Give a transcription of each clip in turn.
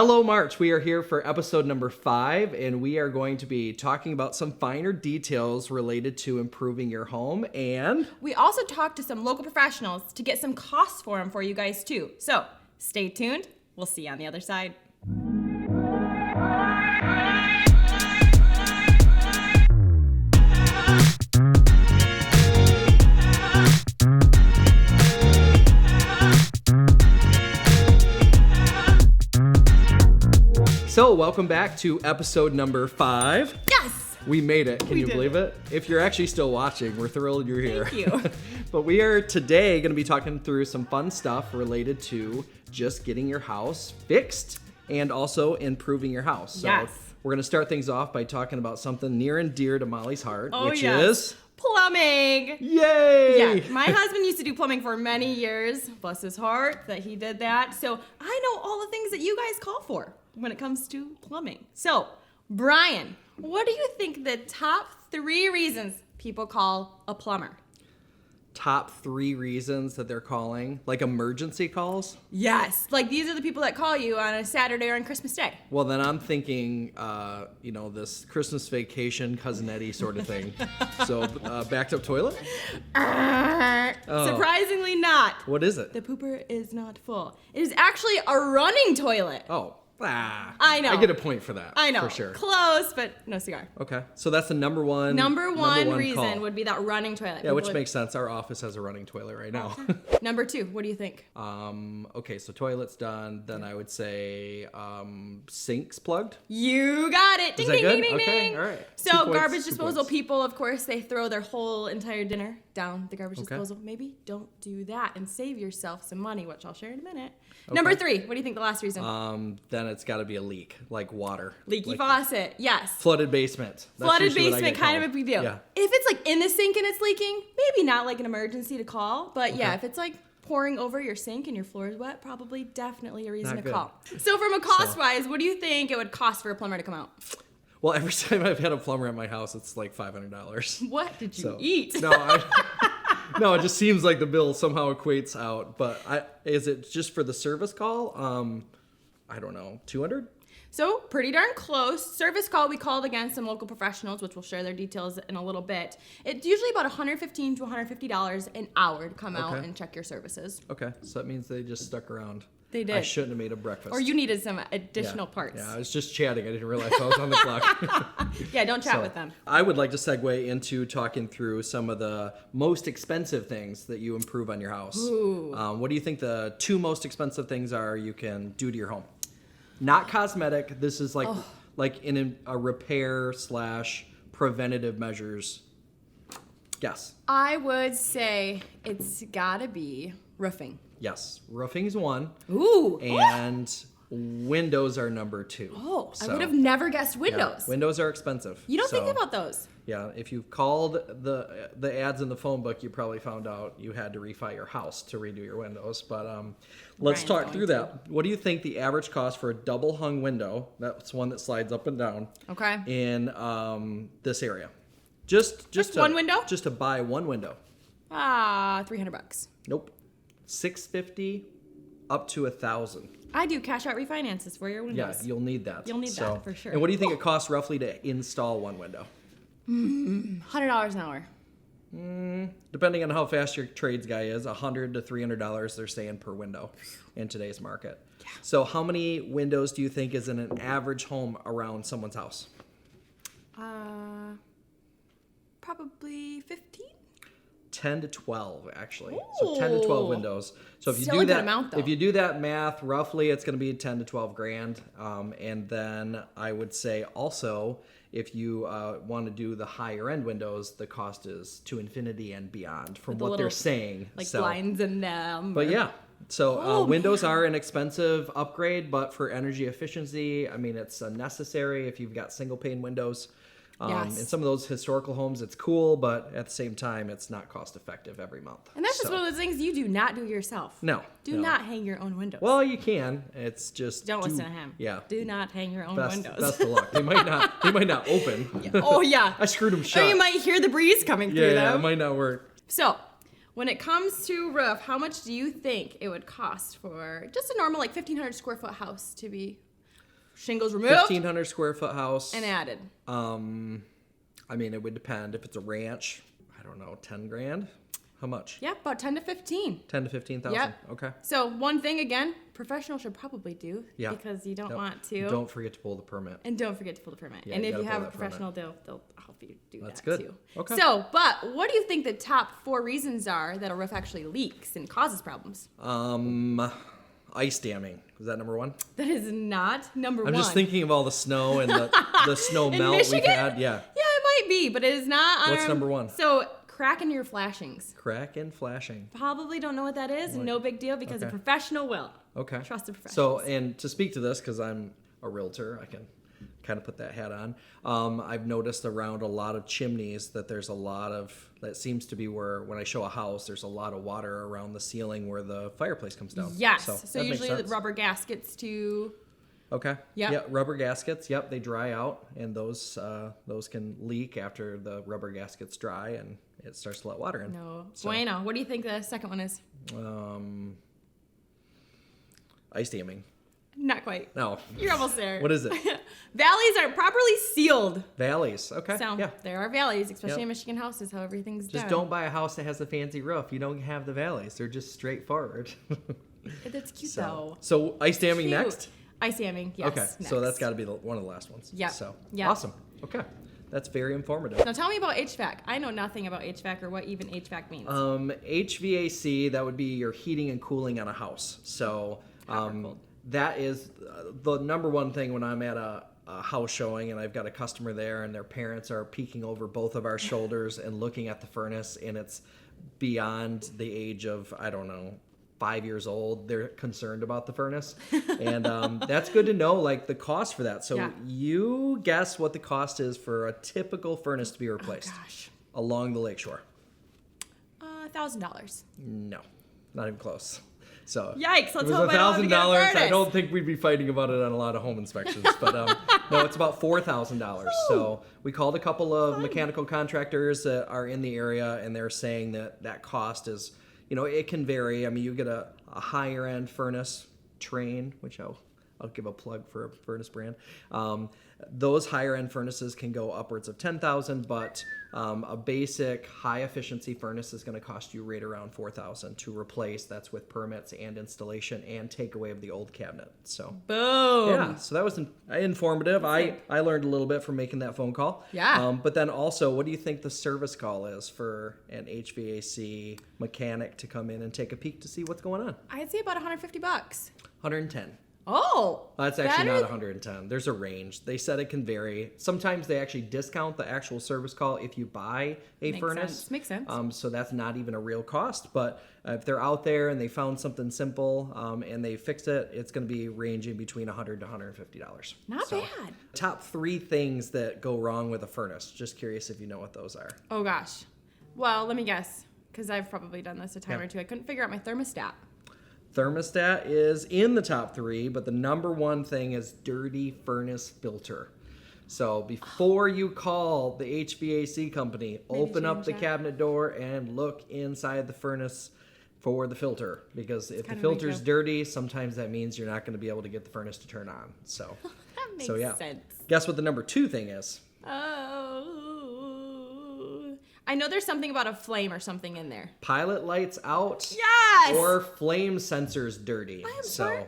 Hello, March. We are here for episode number 5, and we are going to be talking about some finer details related to improving your home. And we also talked to some local professionals to get some costs for them for you guys too. So stay tuned. We'll see you on the other side. So, welcome back to episode number 5. Yes! We made it. Can you believe it? If you're actually still watching, we're thrilled you're here. Thank you. But we are today going to be talking through some fun stuff related to just getting your house fixed and also improving your house. So Yes. we're going to start things off by talking about something near and dear to Molly's heart, which yes. is Plumbing. Yay! Yeah, my husband used to do plumbing for many years. Bless his heart that he did that. So I know all the things that you guys call for when it comes to plumbing. So, Brian, what do you think the top 3 reasons people call a plumber? Top 3 reasons that they're calling, like emergency calls? Yes, like these are the people that call you on a Saturday or on Christmas Day. Well, then I'm thinking, this Christmas vacation, Cousin Eddie sort of thing. So, backed up toilet? Surprisingly not. What is it? The pooper is not full. It is actually a running toilet. Oh. I know. I get a point for that. I know. For sure. Close, but no cigar. Okay. So that's the number one. Number one reason call. would be that running toilet. Yeah, which makes sense. Our office has a running toilet right now. Number 2, what do you think? Okay, so toilet's done. Then I would say sinks plugged. You got it. Ding, Is that ding, good? ding, ding, Okay, ding. all right. So 2 points, garbage 2 disposal points. people, of course, they throw their whole entire dinner down the garbage Okay. disposal. Maybe don't do that and save yourself some money, which I'll share in a minute. Okay. Number 3, what do you think the last reason? Then it's got to be a leak, like water. Leaky like faucet, yes. Flooded basement. That's Flooded usually what I basement, get kind of called. a big deal. Yeah. If it's like in the sink and it's leaking, maybe not like an emergency to call. But yeah, Okay. if it's like pouring over your sink and your floor is wet, probably definitely a reason Not to good. call. So from a cost-wise, what do you think it would cost for a plumber to come out? Well, every time I've had a plumber at my house, it's like $500. What did you So, eat? No, it just seems like the bill somehow equates out. But is it just for the service call? I don't know, 200? So pretty darn close. Service call, we called again some local professionals, which we'll share their details in a little bit. It's usually about $115 to $150 an hour to come out Okay. and check your services. Okay, so that means they just stuck around. They did. I shouldn't have made a breakfast. Or you needed some additional parts. Yeah, I was just chatting. I didn't realize I was on the clock. Yeah, don't chat So, with them. I would like to segue into talking through some of the most expensive things that you improve on your house. Ooh. What do you think the 2 most expensive things are you can do to your home? Not cosmetic. This is like in a repair / preventative measures. Guess. I would say it's gotta be roofing. Yes, roofing is 1. Ooh. And windows are number 2. Oh, I So, would have never guessed yeah, windows. windows are expensive. You don't so, think about those. Yeah, if you've called the ads in the phone book, you probably found out you had to refi your house to redo your windows. But let's Brian's talk going through to. that. What do you think the average cost for a double hung window? That's one that slides up and down. Okay. In this area, just one window? Just to buy one window. $300. Nope, $650 up to $1,000. I do cash out refinances for your Yeah, windows. you'll need that. You'll need that for sure. And what do you think it costs roughly to install one window? $100 an hour. Depending on how fast your trades guy is, $100 to $300 they're saying per window in today's market. Yeah. So how many windows do you think is in an average home around someone's house? Probably 15. 10 to 12 actually. So 10 to 12 Ooh. windows. So if you Still do a good that amount, though. if you do that math, roughly it's going to be 10 to 12 grand. And then I would say also if you want to do the higher end windows, the cost is to infinity and beyond from With the what they're little, saying. Like So- blinds in them. But yeah, so Oh, windows are an expensive upgrade, but for energy efficiency, I mean, it's necessary if you've got single pane windows. Yes. In some of those historical homes, it's cool, but at the same time, it's not cost effective every month. And that's just So- one of those things you do not do yourself. No. Do no. not hang your own windows. Well, you can. It's just Don't listen to him. Yeah. Do not hang your own Best, windows. best of luck. They might not. They might not open. Oh, yeah. I screwed them shut. Or you might hear the breeze coming through yeah, it them. might not work. So, when it comes to roof, how much do you think it would cost for just a normal, like, 1,500 square foot house to be shingles removed. 1,500 square foot house. And added. I mean, it would depend. If it's a ranch, I don't know, 10 grand? How much? Yeah, about 10 to 15. 10 to 15,000. Yep. Okay. So one thing again, professional should probably do. Yeah. Because you don't Yep. want to. Don't forget to pull the permit. And don't forget to pull the permit. Yeah, and you if you gotta have pull a that permit. professional, they'll help you do That's that good. too. Okay. So, but what do you think the top 4 reasons are that a roof actually leaks and causes problems? Ice damming. Is that number 1? That is not number 1. I'm just thinking of all the snow and the snow In melt Michigan? we've had. Yeah. Yeah, it might be, but it is not on What's our- number 1? So, crack in your flashings. Crack and flashing. Probably don't know what that is, and no big deal because a Okay. professional will. Okay. Trust a professional. So, and to speak to this, because I'm a realtor, I can kind of put that hat on. I've noticed around a lot of chimneys that there's a lot of, that seems to be where, when I show a house, there's a lot of water around the ceiling where the fireplace comes down. Yes. So that makes usually the sense. rubber gaskets to. Okay. Yep. Yeah, rubber gaskets. Yep, they dry out, and those can leak after the rubber gaskets dry, and it starts to let water in. No. So, Bueno. What do you think the second one is? ice damming. Not quite. No. You're almost there. What is it? Valleys are properly sealed. Valleys. Okay. So yeah. there are valleys, especially Yep. in Michigan houses, how everything's Just done. don't buy a house that has a fancy roof. You don't have the valleys. They're just straightforward. That's cute though. So ice damming Cute. next? Ice damming, yes. Okay. Next. So that's got to be one of the last ones. Yep. So Yep. awesome. Okay. That's very informative. Now tell me about HVAC. I know nothing about HVAC or what even HVAC means. HVAC, that would be your heating and cooling on a house. So that is the number one thing when I'm at a house showing and I've got a customer there and their parents are peeking over both of our shoulders and looking at the furnace, and it's beyond the age of, I don't know, 5 years old. They're concerned about the furnace. And that's good to know, like the cost for that. So Yeah. you guess what the cost is for a typical furnace to be replaced Gosh. along the Lakeshore. $1,000. No, not even close. So Yikes, let's it was hope I don't have to get a $1,000. I furnace. don't think we'd be fighting about it on a lot of home inspections, but no, it's about $4,000. So we called a couple of mechanical contractors that are in the area, and they're saying that cost is, it can vary. I mean, you get a higher end furnace, Train, which I'll give a plug for a furnace brand. Those higher end furnaces can go upwards of $10,000, but a basic high efficiency furnace is going to cost you right around $4,000 to replace. That's with permits and installation and takeaway of the old cabinet. So Boom. yeah, so that was informative. I learned a little bit from making that phone call. Yeah. But then also, what do you think the service call is for an HVAC mechanic to come in and take a peek to see what's going on? I'd say about $150. 110. Oh. That's actually better- not 110. There's a range. They said it can vary. Sometimes they actually discount the actual service call if you buy a Makes furnace. sense. Makes sense. So that's not even a real cost. But if they're out there and they found something simple and they fixed it, it's going to be ranging between $100 to $150. Not bad. Top 3 things that go wrong with a furnace. Just curious if you know what those are. Oh gosh. Well, let me guess, because I've probably done this a time Yeah. or two. I couldn't figure out my thermostat. Thermostat is in the top 3, but the number 1 thing is dirty furnace filter. So before you call the HVAC company, open up change the that. cabinet door and look inside the furnace for the filter. Because if the kinda filter's makes dirty, sometimes that means you're not going to be able to get the furnace to turn on. So, That makes so yeah. sense. Guess what the number 2 thing is? Oh. I know there's something about a flame or something in there. Pilot lights out. Yes! Or flame sensors dirty. I am so sorry.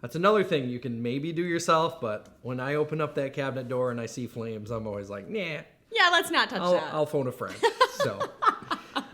that's another thing you can maybe do yourself, but when I open up that cabinet door and I see flames, I'm always like, nah, Yeah, let's not touch that. I'll phone a friend. So,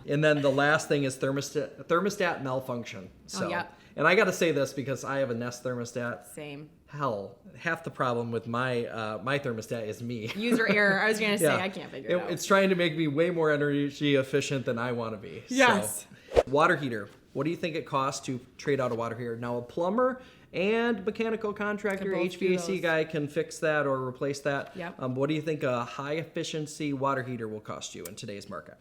and then the last thing is thermostat malfunction. So, yeah. And I got to say this because I have a Nest thermostat. Same. Hell, half the problem with my my thermostat is me. User error. I was going to say, Yeah. I can't figure it out. It's trying to make me way more energy efficient than I want to be. Yes. So, water heater. What do you think it costs to trade out a water heater? Now, a plumber and mechanical contractor, Can both do HVAC those. guy can fix that or replace that. Yep. What do you think a high efficiency water heater will cost you in today's market?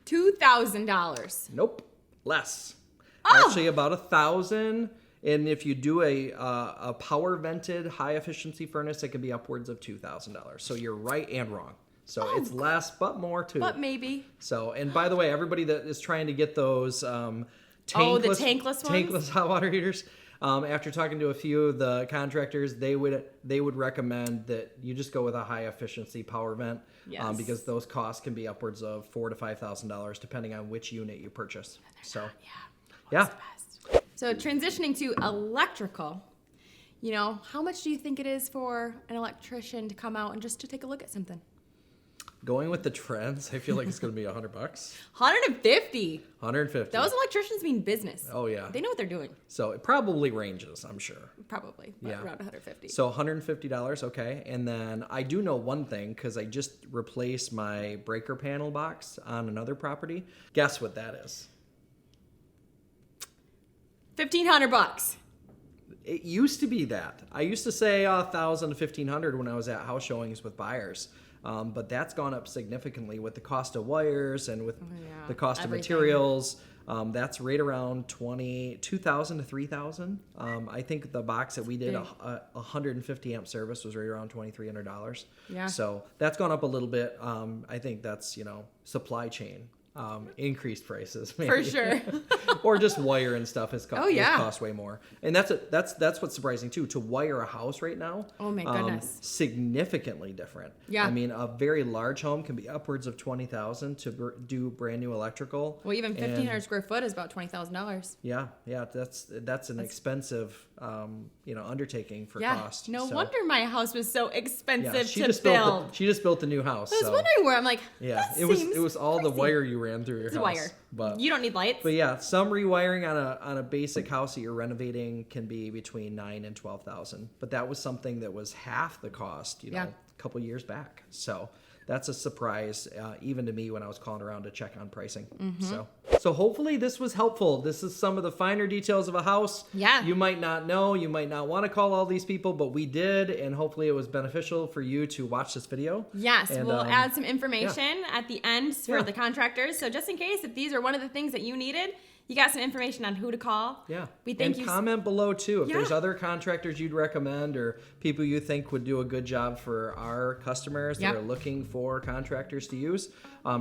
$2,000. Nope. Less. Oh! Actually, about $1,000. And if you do a power vented high efficiency furnace, it can be upwards of $2,000. So you're right and wrong. So it's less, but more too. But maybe. So, and by the way, everybody that is trying to get those tankless, the tankless ones? tankless hot water heaters, After talking to a few of the contractors, they would recommend that you just go with a high efficiency power vent, Yes. because those costs can be upwards of $4,000 to $5,000 depending on which unit you purchase. So, yeah. So transitioning to electrical, how much do you think it is for an electrician to come out and just to take a look at something? Going with the trends, I feel like it's going to be $100. 150. 150. Those electricians mean business. Oh yeah. They know what they're doing. So it probably ranges, I'm sure. Probably. But around 150. So $150, okay. And then I do know one thing because I just replaced my breaker panel box on another property. Guess what that is? $1,500. It used to be that. I used to say $1,000 to $1,500 when I was at house showings with buyers. But that's gone up significantly with the cost of wires and with the cost of materials. That's right around $2,000 to $3,000. I think the box that we did, a 150 amp service, was right around $2,300. Yeah. So that's gone up a little bit. I think that's, supply chain. Increased prices maybe. For sure. Or just wire and stuff has yeah. cost way more. And that's what's surprising too. To wire a house right now, oh my goodness, significantly different. Yeah. I mean, a very large home can be upwards of $20,000 to do brand new electrical. Well, even 1,500 square foot is about $20,000. Yeah, that's an expensive undertaking for cost. No wonder my house was so expensive to build. She just built a new house. I was wondering where. I'm like, it was all crazy. the wire you ran through your It's house. wire. But you don't need lights. But yeah, some rewiring on a basic house that you're renovating can be between $9,000 and $12,000. But that was something that was half the cost, a couple years back. So that's a surprise, even to me when I was calling around to check on pricing. Mm-hmm. So hopefully this was helpful. This is some of the finer details of a house. Yeah. You might not know, you might not want to call all these people, but we did, and hopefully it was beneficial for you to watch this video. Yes, and, we'll add some information at the end for Yeah. the contractors. So just in case, if these are one of the things that you needed, you got some information on who to call. Yeah. We thank and you. comment below too if Yeah. there's other contractors you'd recommend or people you think would do a good job for our customers that are looking for contractors to use.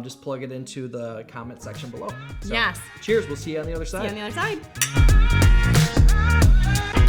Just plug it into the comment section below. So, Yes. Cheers. We'll see you on the other side. See you on the other side.